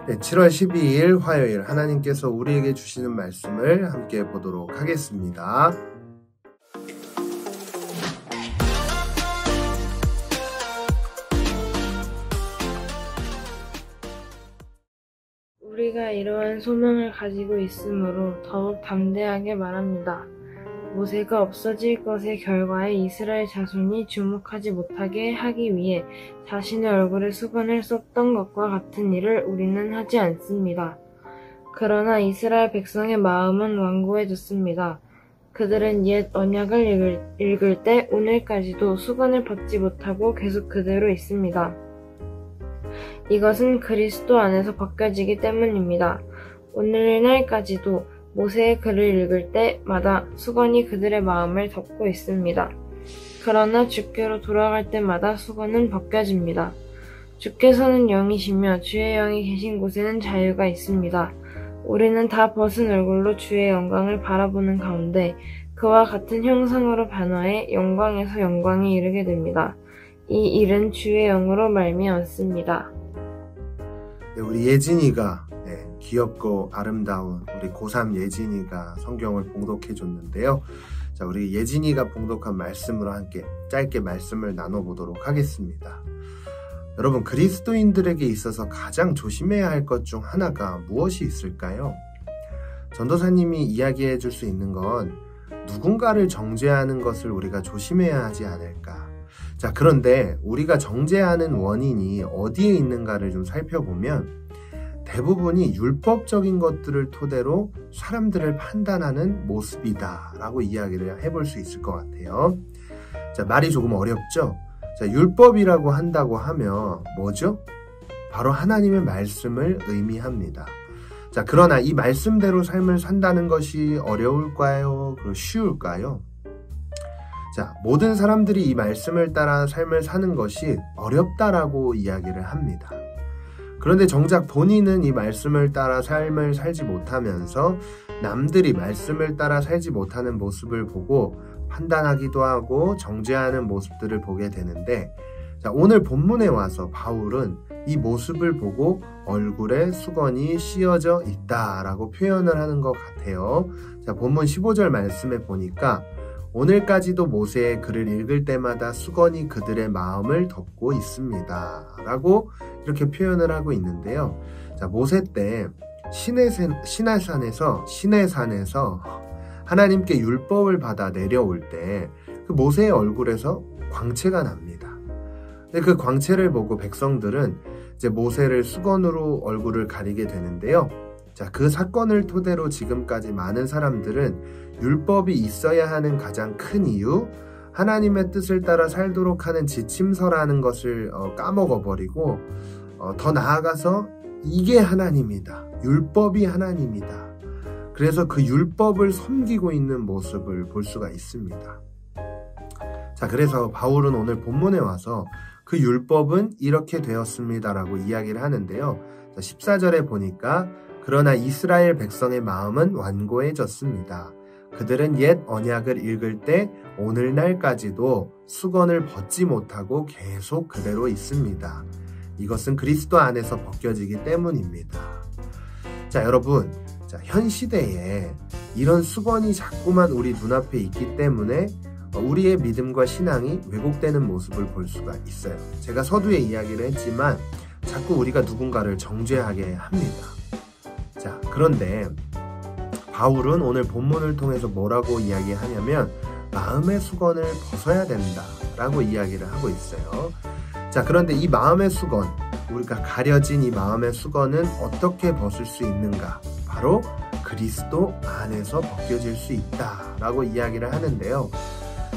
네, 7월 12일 화요일 하나님께서 우리에게 주시는 말씀을 함께 보도록 하겠습니다. 우리가 이러한 소망을 가지고 있으므로 더욱 담대하게 말합니다. 모세가 없어질 것의 결과에 이스라엘 자손이 주목하지 못하게 하기 위해 자신의 얼굴에 수건을 썼던 것과 같은 일을 우리는 하지 않습니다. 그러나 이스라엘 백성의 마음은 완고해졌습니다. 그들은 옛 언약을 읽을 때 오늘까지도 수건을 벗지 못하고 계속 그대로 있습니다. 이것은 그리스도 안에서 벗겨지기 때문입니다. 오늘날까지도 모세의 글을 읽을 때마다 수건이 그들의 마음을 덮고 있습니다. 그러나 주께로 돌아갈 때마다 수건은 벗겨집니다. 주께서는 영이시며 주의 영이 계신 곳에는 자유가 있습니다. 우리는 다 벗은 얼굴로 주의 영광을 바라보는 가운데 그와 같은 형상으로 변화해 영광에서 영광에 이르게 됩니다. 이 일은 주의 영으로 말미암습니다. 우리 예진이가 귀엽고 아름다운 우리 고3 예진이가 성경을 봉독해 줬는데요. 자, 우리 예진이가 봉독한 말씀으로 함께 짧게 말씀을 나눠보도록 하겠습니다. 여러분, 그리스도인들에게 있어서 가장 조심해야 할 것 중 하나가 무엇이 있을까요? 전도사님이 이야기해 줄 수 있는 건 누군가를 정죄하는 것을 우리가 조심해야 하지 않을까. 자, 그런데 우리가 정죄하는 원인이 어디에 있는가를 좀 살펴보면 대부분이 율법적인 것들을 토대로 사람들을 판단하는 모습이다 라고 이야기를 해볼 수 있을 것 같아요. 자, 말이 조금 어렵죠? 자, 율법이라고 한다고 하면 뭐죠? 바로 하나님의 말씀을 의미합니다. 자, 그러나 이 말씀대로 삶을 산다는 것이 어려울까요? 그리고 쉬울까요? 자, 모든 사람들이 이 말씀을 따라 삶을 사는 것이 어렵다라고 이야기를 합니다. 그런데 정작 본인은 이 말씀을 따라 삶을 살지 못하면서 남들이 말씀을 따라 살지 못하는 모습을 보고 판단하기도 하고 정죄하는 모습들을 보게 되는데, 자, 오늘 본문에 와서 바울은 이 모습을 보고 얼굴에 수건이 씌어져 있다라고 표현을 하는 것 같아요. 자, 본문 15절 말씀에 보니까 오늘까지도 모세의 글을 읽을 때마다 수건이 그들의 마음을 덮고 있습니다 라고 이렇게 표현을 하고 있는데요. 자, 모세 때 시내산에서 하나님께 율법을 받아 내려올 때 그 모세의 얼굴에서 광채가 납니다. 근데 그 광채를 보고 백성들은 이제 모세를 수건으로 얼굴을 가리게 되는데요. 자, 그 사건을 토대로 지금까지 많은 사람들은 율법이 있어야 하는 가장 큰 이유, 하나님의 뜻을 따라 살도록 하는 지침서라는 것을 까먹어버리고 더 나아가서 이게 하나님이다, 율법이 하나님이다. 그래서 그 율법을 섬기고 있는 모습을 볼 수가 있습니다. 자, 그래서 바울은 오늘 본문에 와서 그 율법은 이렇게 되었습니다라고 이야기를 하는데요. 자, 14절에 보니까 그러나 이스라엘 백성의 마음은 완고해졌습니다. 그들은 옛 언약을 읽을 때 오늘날까지도 수건을 벗지 못하고 계속 그대로 있습니다. 이것은 그리스도 안에서 벗겨지기 때문입니다. 자, 여러분, 자, 현 시대에 이런 수건이 자꾸만 우리 눈앞에 있기 때문에 우리의 믿음과 신앙이 왜곡되는 모습을 볼 수가 있어요. 제가 서두에 이야기를 했지만 자꾸 우리가 누군가를 정죄하게 합니다. 자, 그런데 바울은 오늘 본문을 통해서 뭐라고 이야기하냐면 마음의 수건을 벗어야 된다 라고 이야기를 하고 있어요. 자, 그런데 이 마음의 수건, 우리가 가려진 이 마음의 수건은 어떻게 벗을 수 있는가? 바로 그리스도 안에서 벗겨질 수 있다 라고 이야기를 하는데요.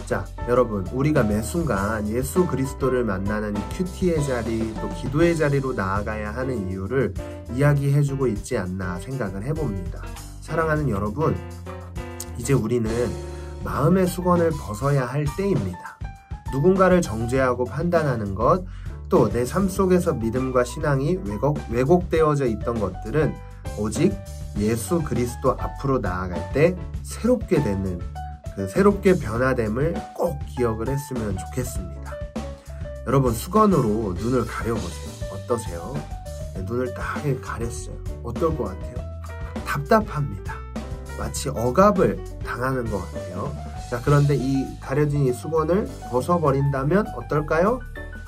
자, 여러분, 우리가 매 순간 예수 그리스도를 만나는 큐티의 자리, 또 기도의 자리로 나아가야 하는 이유를 이야기해주고 있지 않나 생각을 해봅니다. 사랑하는 여러분, 이제 우리는 마음의 수건을 벗어야 할 때입니다. 누군가를 정죄하고 판단하는 것, 또 내 삶 속에서 믿음과 신앙이 왜곡되어져 있던 것들은 오직 예수 그리스도 앞으로 나아갈 때 새롭게 되는, 그 새롭게 변화됨을 꼭 기억을 했으면 좋겠습니다. 여러분, 수건으로 눈을 가려보세요. 어떠세요? 눈을 딱 가렸어요. 어떨 것 같아요? 답답합니다. 마치 억압을 당하는 것 같아요. 자, 그런데 이 가려진 이 수건을 벗어버린다면 어떨까요?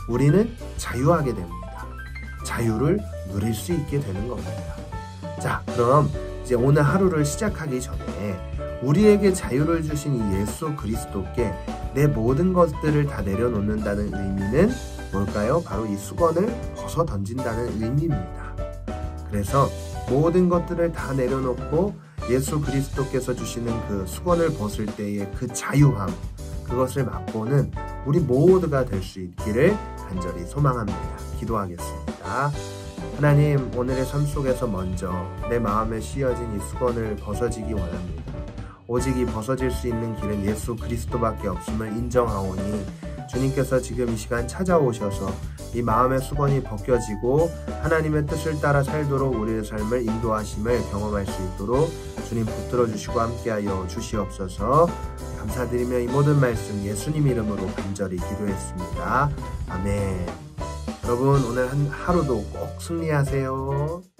우리는 자유하게 됩니다. 자유를 누릴 수 있게 되는 겁니다. 자, 그럼 이제 오늘 하루를 시작하기 전에 우리에게 자유를 주신 이 예수 그리스도께 내 모든 것들을 다 내려놓는다는 의미는 뭘까요? 바로 이 수건을 벗어 던진다는 의미입니다. 그래서 모든 것들을 다 내려놓고 예수 그리스도께서 주시는 그 수건을 벗을 때의 그 자유함, 그것을 맛보는 우리 모두가 될 수 있기를 간절히 소망합니다. 기도하겠습니다. 하나님, 오늘의 삶 속에서 먼저 내 마음에 씌어진 이 수건을 벗어지기 원합니다. 오직 이 벗어질 수 있는 길은 예수 그리스도밖에 없음을 인정하오니 주님께서 지금 이 시간 찾아오셔서 이 마음의 수건이 벗겨지고 하나님의 뜻을 따라 살도록 우리의 삶을 인도하심을 경험할 수 있도록 주님 붙들어 주시고 함께하여 주시옵소서. 감사드리며 이 모든 말씀 예수님 이름으로 간절히 기도했습니다. 아멘. 여러분, 오늘 하루도 꼭 승리하세요.